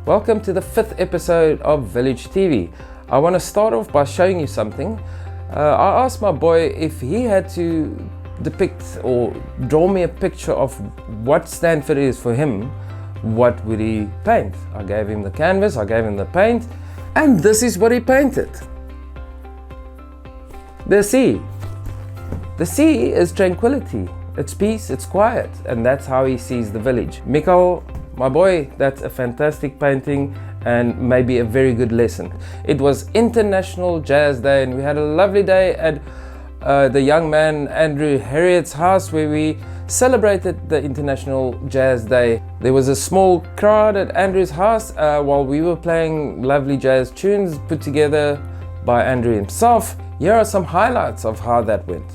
Welcome to the 5th episode of Village TV. I want to start off by showing you something. I asked my boy if he had to depict or draw me a picture of what Stanford is for him, what would he paint? I gave him the canvas, I gave him the paint, and this is what he painted. The sea. The sea is tranquility, it's peace, it's quiet, and that's how he sees the village. Mikkel, my boy, that's a fantastic painting and maybe a very good lesson. It was International Jazz Day and we had a lovely day at the young man Andrew Harriet's house where we celebrated the International Jazz Day. There was a small crowd at Andrew's house while we were playing lovely jazz tunes put together by Andrew himself. Here are some highlights of how that went.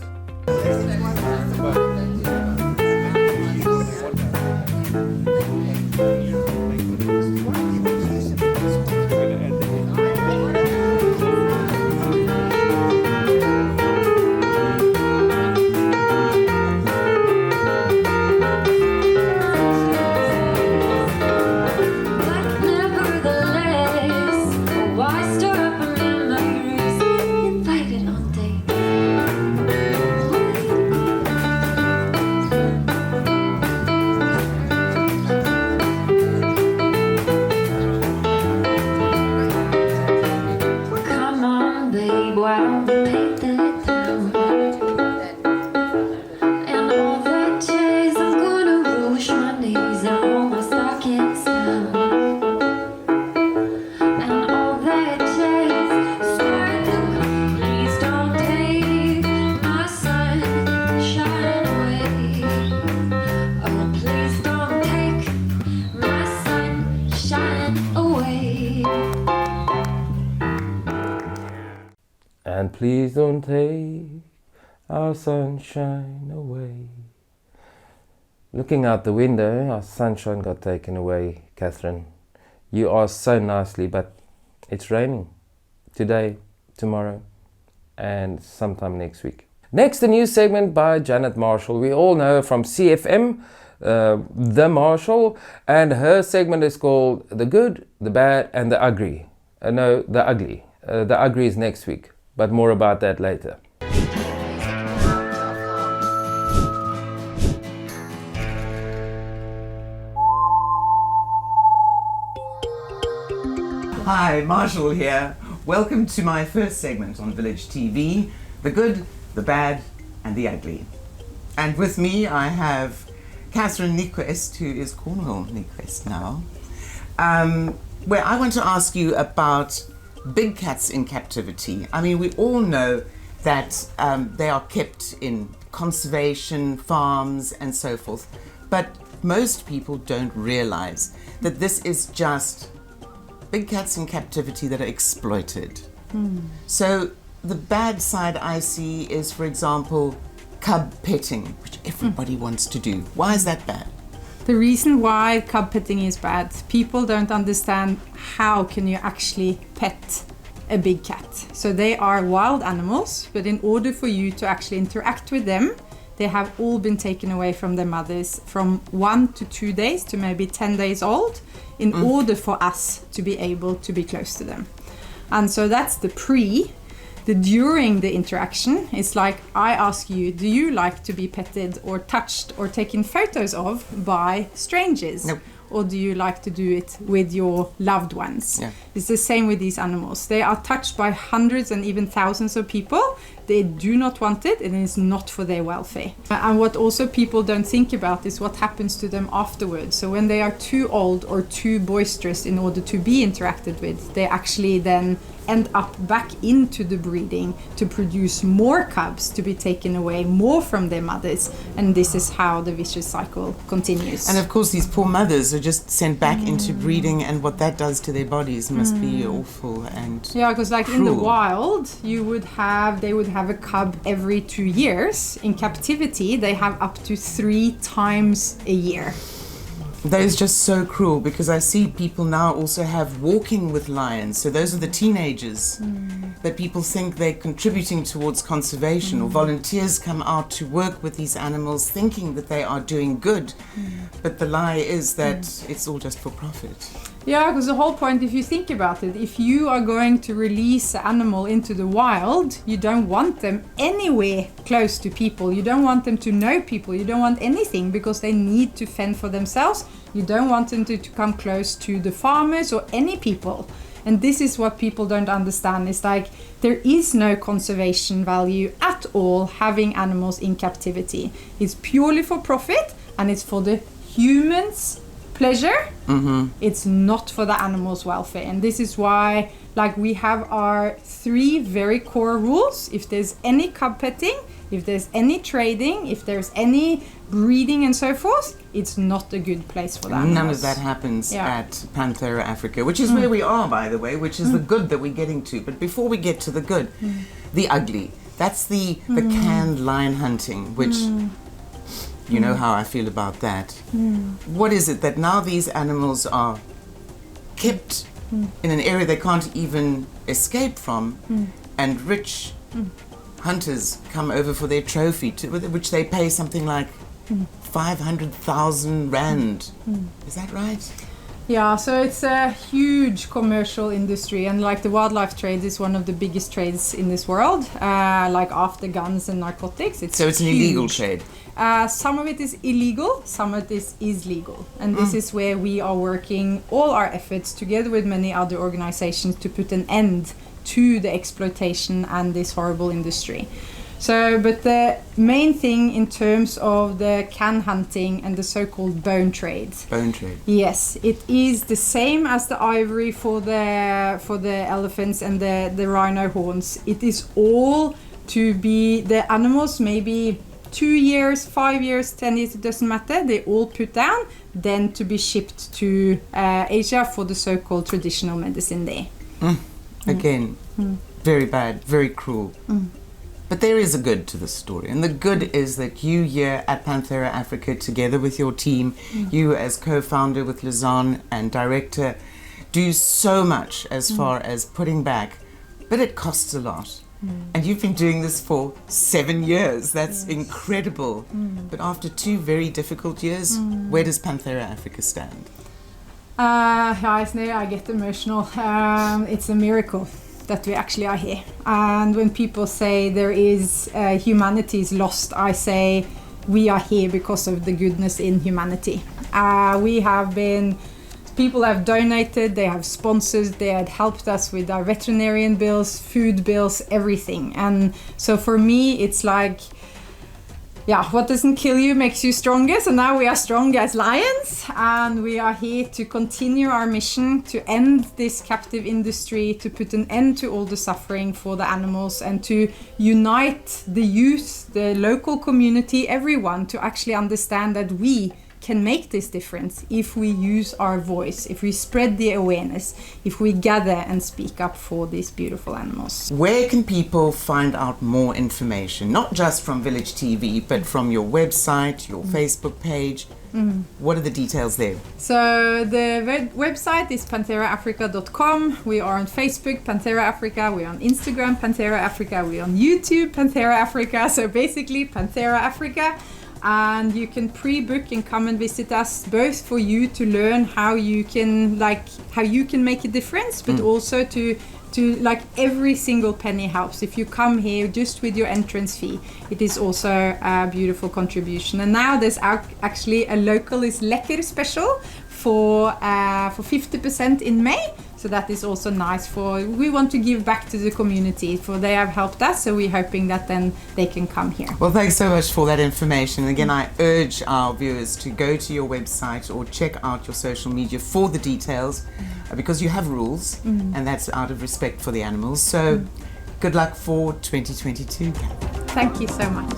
And please don't take our sunshine away. Looking out the window, our sunshine got taken away, Catherine. You asked so nicely, but it's raining. Today, tomorrow, and sometime next week. Next, a new segment by Janet Marshall. We all know her from CFM, The Marshall, and her segment is called The Good, The Bad, and The Ugly. No, The Ugly. The Ugly is next week. But more about that later. Hi, Marshall here. Welcome to my first segment on Village TV, The Good, The Bad and The Ugly. And with me I have Catherine Nyquist, who is Cornwall Nyquist now, where I want to ask you about big cats in captivity. I mean, we all know that they are kept in conservation farms and so forth, but most people don't realize that this is just big cats in captivity that are exploited. So the bad side I see is, for example, cub petting, which everybody wants to do. Why is that bad? The reason why cub petting is bad, people don't understand how can you actually pet a big cat. So they are wild animals, but in order for you to actually interact with them, they have all been taken away from their mothers from 1 to 2 days to maybe 10 days old in order for us to be able to be close to them. And so that's the pre. The during the interaction, it's like I ask you, do you like to be petted or touched or taken photos of by strangers? Nope. Or do you like to do it with your loved ones? Yeah. It's the same with these animals. They are touched by hundreds and even thousands of people. They do not want it and it's not for their welfare. And what also people don't think about is what happens to them afterwards. So when they are too old or too boisterous in order to be interacted with, they actually then end up back into the breeding to produce more cubs to be taken away more from their mothers, and this is how the vicious cycle continues. And of course these poor mothers are just sent back into breeding, and what that does to their bodies must be awful and yeah, because like cruel. in the wild they would have a cub every 2 years. In captivity they have up to 3 times a year. That is just so cruel, because I see people now also have walking with lions. So those are the teenagers that people think they're contributing towards conservation, or volunteers come out to work with these animals thinking that they are doing good. But the lie is that it's all just for profit. Yeah, because the whole point, if you think about it, if you are going to release an animal into the wild, you don't want them anywhere close to people. You don't want them to know people. You don't want anything because they need to fend for themselves. You don't want them to come close to the farmers or any people. And this is what people don't understand. It's like there is no conservation value at all having animals in captivity. It's purely for profit and it's for the humans' pleasure. It's not for the animals' welfare. And this is why like we have our 3 very core rules. If there's any cub petting, if there's any trading, if there's any breeding and so forth, it's not a good place for the animals. None of that happens at Panthera Africa, which is where we are, by the way, which is the good that we're getting to. But before we get to the good, the ugly, that's the canned lion hunting, which you know how I feel about that. What is it that now these animals are kept in an area they can't even escape from, and rich hunters come over for their trophy, which they pay something like 500,000 rand. Is that right? Yeah, so it's a huge commercial industry, and like the wildlife trade is one of the biggest trades in this world, like after guns and narcotics. So it's an illegal trade? Some of it is illegal, some of it is legal. And this is where we are working all our efforts together with many other organizations to put an end to the exploitation and this horrible industry. So, but the main thing in terms of the can hunting and the so-called bone trade. Bone trade. Yes, it is the same as the ivory for the elephants and the rhino horns. It is all to be the animals, maybe 2 years, 5 years, 10 years, it doesn't matter. They all put down, then to be shipped to Asia for the so-called traditional medicine there. Again, very bad, very cruel. But there is a good to the story, and the good is that you here at Panthera Africa, together with your team, you as co-founder with Lizanne and director, do so much as far as putting back, but it costs a lot. And you've been doing this for 7 years. That's incredible. But after 2 very difficult years, where does Panthera Africa stand? I get emotional. It's a miracle that we actually are here. And when people say there is humanity is lost, I say we are here because of the goodness in humanity. People have donated, they have sponsors, they had helped us with our veterinarian bills, food bills, everything. And so for me, it's like, what doesn't kill you makes you stronger. So now we are strong as lions, and we are here to continue our mission to end this captive industry, to put an end to all the suffering for the animals, and to unite the youth, the local community, everyone to actually understand that we can make this difference if we use our voice, if we spread the awareness, if we gather and speak up for these beautiful animals. Where can people find out more information? Not just from Village TV, but from your website, your Facebook page. What are the details there? So the website is pantheraafrica.com. We are on Facebook, Panthera Africa. We're on Instagram, Panthera Africa. We're on YouTube, Panthera Africa. So basically, Panthera Africa. And you can pre-book and come and visit us, both for you to learn how you can make a difference, but also to like every single penny helps. If you come here just with your entrance fee, it is also a beautiful contribution. And now there's actually a local is lekker special for 50% in May. So that is also nice we want to give back to the community, for they have helped us, so we're hoping that then they can come here. Well, thanks so much for that information. Again, I urge our viewers to go to your website or check out your social media for the details, because you have rules, and that's out of respect for the animals. So good luck for 2022. Thank you so much.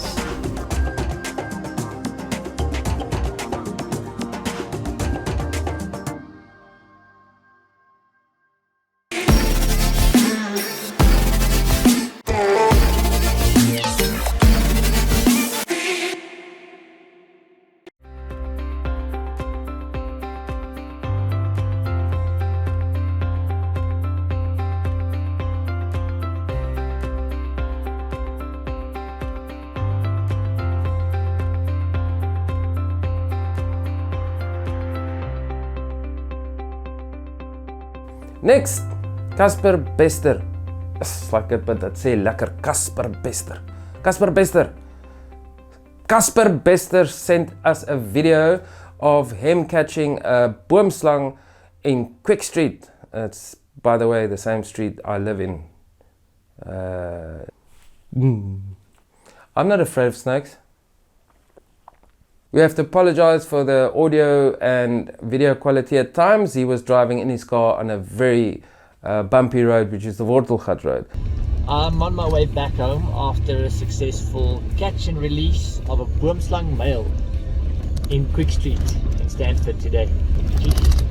Next, Casper Bester. It's like it, but dat sê lekker Casper Bester. Casper Bester. Casper Bester sent us a video of him catching a Brimslang in Quick Street. It's, by the way, the same street I live in. I'm not afraid of snakes. We have to apologize for the audio and video quality at times. He was driving in his car on a very bumpy road, which is the Wortelgat road. I'm on my way back home after a successful catch and release of a Brimslang male in Quick Street in Stanford today. Jeez.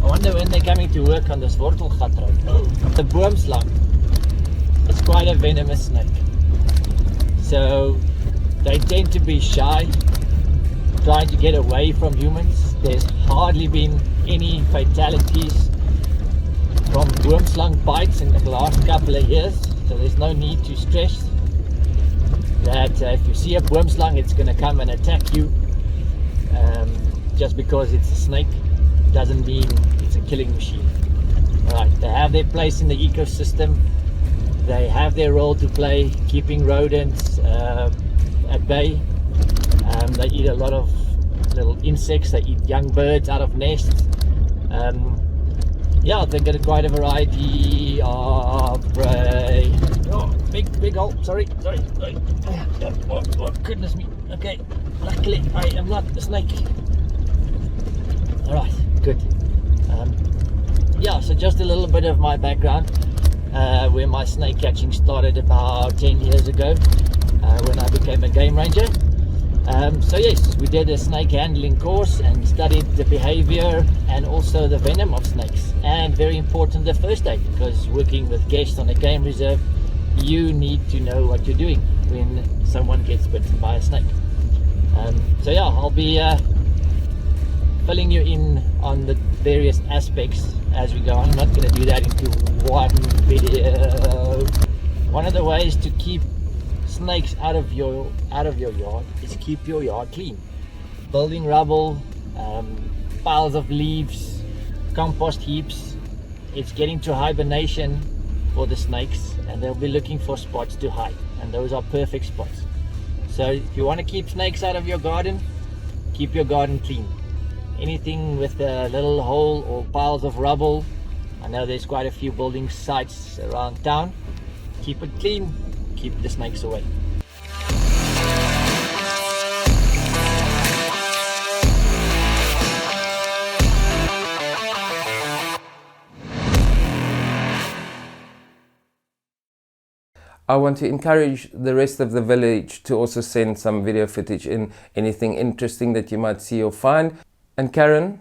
I wonder when they're coming to work on this Wortelgat road. The Brimslang, it's quite a venomous snake. So they tend to be shy, trying to get away from humans. There's hardly been any fatalities from Brimslang bites in the last couple of years, so there's no need to stress that if you see a Brimslang, it's going to come and attack you. Just because it's a snake doesn't mean it's a killing machine. Alright, they have their place in the ecosystem. They have their role to play, keeping rodents at bay. They eat a lot of little insects. They eat young birds out of nests. Yeah, they get quite a variety of prey. Oh, big hole. Sorry. Oh, goodness me. Okay, luckily I am not a snake. All right, good. Yeah, so just a little bit of my background, where my snake catching started about 10 years ago, when I became a game ranger. So yes, we did a snake handling course and studied the behavior and also the venom of snakes, and very important, the first aid, because working with guests on a game reserve, you need to know what you're doing when someone gets bitten by a snake. So yeah, I'll be filling you in on the various aspects as we go on. I'm not going to do that into one video. One of the ways to keep snakes out of your yard is keep your yard clean. Building rubble, piles of leaves, compost heaps. It's getting to hibernation for the snakes, and they'll be looking for spots to hide, and those are perfect spots. So if you want to keep snakes out of your garden, keep your garden clean. Anything with a little hole or piles of rubble, I know there's quite a few building sites around town, keep it clean, keep the snakes away. I want to encourage the rest of the village to also send some video footage in, anything interesting that you might see or find. And Karen,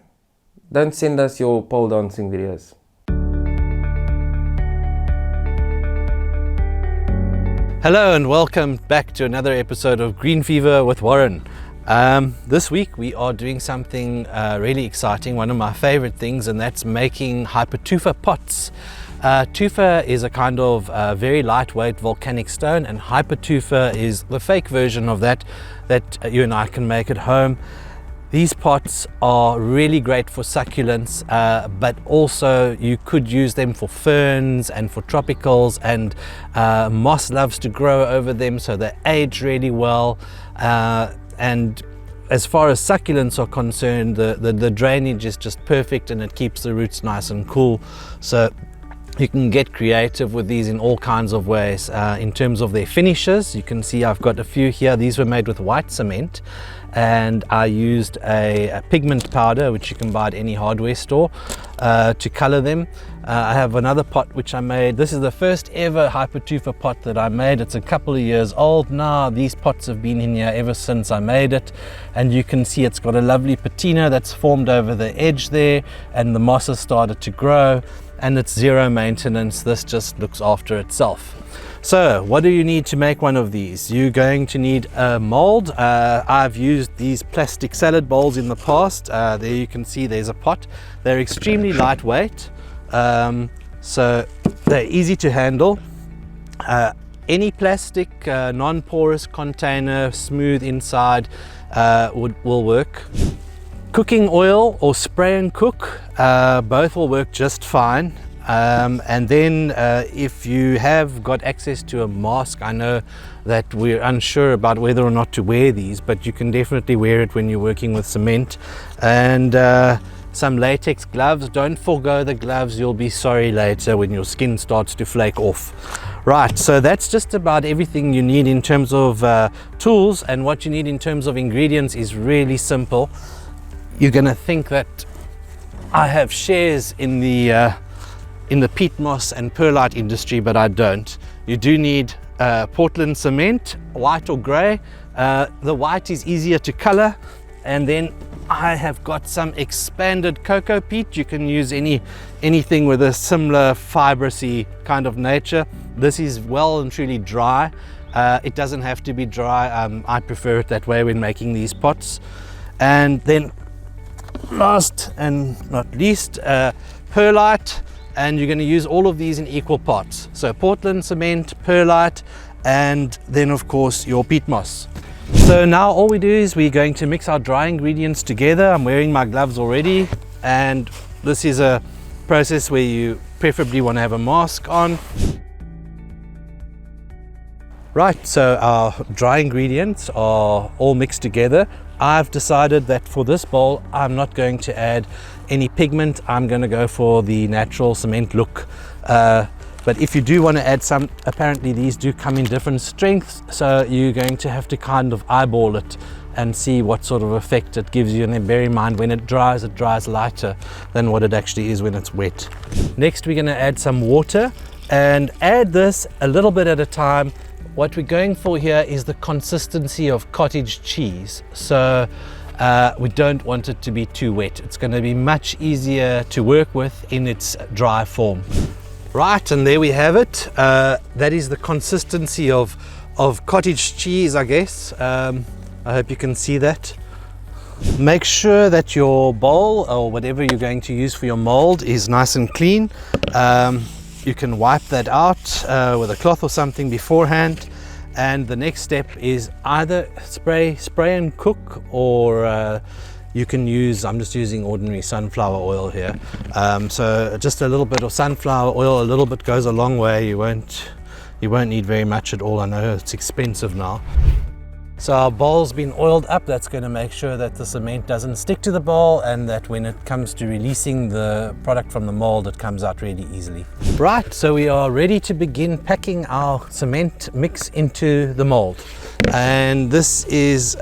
don't send us your pole dancing videos. Hello and welcome back to another episode of Green Fever with Warren. This week we are doing something really exciting, one of my favorite things, and that's making hypertufa pots. Tufa is a kind of very lightweight volcanic stone, and hypertufa is the fake version of that you and I can make at home. These pots are really great for succulents, but also you could use them for ferns and for tropicals, and moss loves to grow over them, so they age really well. And as far as succulents are concerned, the drainage is just perfect, and it keeps the roots nice and cool. So you can get creative with these in all kinds of ways. In terms of their finishes, you can see I've got a few here. These were made with white cement, and I used a pigment powder, which you can buy at any hardware store, to color them. I have another pot which I made. This is the first ever hypertufa pot that I made. It's a couple of years old now. These pots have been in here ever since I made it, and you can see it's got a lovely patina that's formed over the edge there, and the moss has started to grow, and it's zero maintenance. This just looks after itself. So what do you need to make one of these? You're going to need a mold. I've used these plastic salad bowls in the past. There you can see there's a pot. They're extremely lightweight, so they're easy to handle. Any plastic non-porous container, smooth inside, will work. Cooking oil or spray and cook, both will work just fine. And then if you have got access to a mask, I know that we're unsure about whether or not to wear these, but you can definitely wear it when you're working with cement. And some latex gloves. Don't forego the gloves, you'll be sorry later when your skin starts to flake off. Right, so that's just about everything you need in terms of tools, and what you need in terms of ingredients is really simple. You're gonna think that I have shares in the peat moss and perlite industry, but I don't. You do need Portland cement, white or grey. The white is easier to color, and then I have got some expanded cocoa peat. You can use anything with a similar fibrous-y kind of nature. This is well and truly dry. It doesn't have to be dry. I prefer it that way when making these pots. And then last and not least, perlite. And you're going to use all of these in equal parts. So Portland cement, perlite, and then of course your peat moss. So now all we do is we're going to mix our dry ingredients together. I'm wearing my gloves already, and this is a process where you preferably want to have a mask on. Right, so our dry ingredients are all mixed together. I've decided that for this bowl I'm not going to add any pigment. I'm going to go for the natural cement look. But if you do want to add some, apparently these do come in different strengths, so you're going to have to kind of eyeball it and see what sort of effect it gives you, and then bear in mind when it dries lighter than what it actually is when it's wet. Next we're going to add some water, and add this a little bit at a time. What we're going for here is the consistency of cottage cheese, so we don't want it to be too wet. It's going to be much easier to work with in its dry form. Right, and there we have it. That is the consistency of cottage cheese, I guess. I hope you can see that. Make sure that your bowl or whatever you're going to use for your mold is nice and clean. You can wipe that out with a cloth or something beforehand. And the next step is either spray and cook, or you can use, I'm just using ordinary sunflower oil here. So just a little bit of sunflower oil, a little bit goes a long way. You won't need very much at all. I know it's expensive now. So our bowl's been oiled up. That's going to make sure that the cement doesn't stick to the bowl, and that when it comes to releasing the product from the mold, it comes out really easily. Right, so we are ready to begin packing our cement mix into the mold. And this is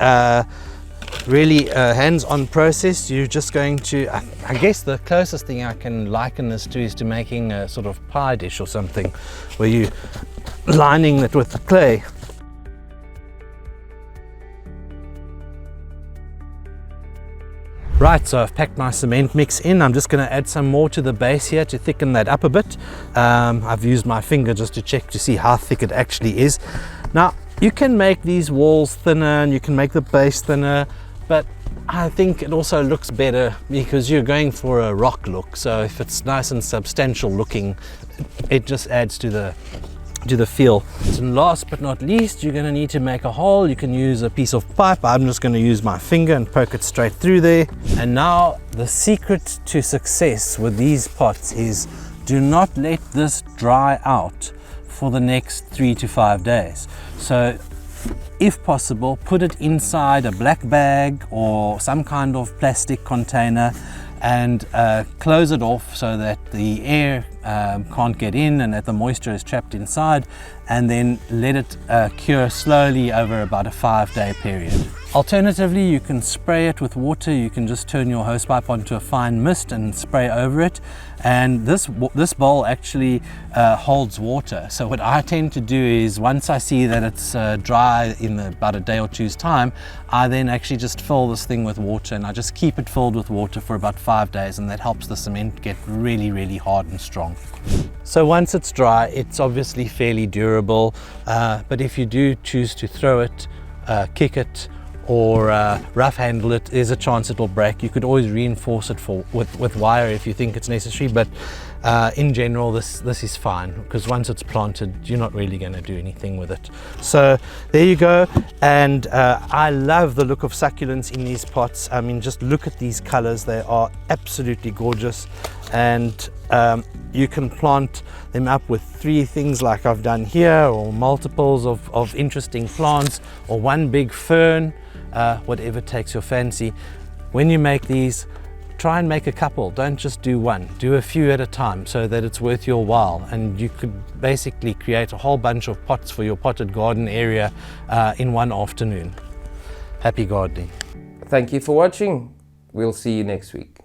really a hands-on process. You're just going to, I guess the closest thing I can liken this to is to making a sort of pie dish or something, where you're lining it with the clay. Right, so I've packed my cement mix in. I'm just going to add some more to the base here to thicken that up a bit. I've used my finger just to check to see how thick it actually is. Now, you can make these walls thinner and you can make the base thinner, but I think it also looks better because you're going for a rock look. So if it's nice and substantial looking, it just adds to the feel. And last but not least, you're going to need to make a hole. You can use a piece of pipe. I'm just going to use my finger and poke it straight through there. And now the secret to success with these pots is do not let this dry out for the next 3 to 5 days. So if possible, put it inside a black bag or some kind of plastic container, and close it off so that the air can't get in and that the moisture is trapped inside, and then let it cure slowly over about a 5-day period. Alternatively, you can spray it with water. You can just turn your hosepipe onto a fine mist and spray over it. And this bowl actually holds water. So what I tend to do is, once I see that it's dry in about a day or two's time, I then actually just fill this thing with water, and I just keep it filled with water for about 5 days, and that helps the cement get really, really hard and strong. So once it's dry, it's obviously fairly durable, but if you do choose to throw it, kick it, or rough handle it, there's a chance it'll break. You could always reinforce it with wire if you think it's necessary, but in general this is fine, because once it's planted you're not really going to do anything with it. So there you go. And I love the look of succulents in these pots. I mean, just look at these colors, they are absolutely gorgeous. And you can plant them up with 3 things like I've done here, or multiples of interesting plants, or one big fern, whatever takes your fancy. When you make these, try and make a couple, don't just do one, do a few at a time, so that it's worth your while, and you could basically create a whole bunch of pots for your potted garden area in one afternoon. Happy gardening. Thank you for watching. We'll see you next week.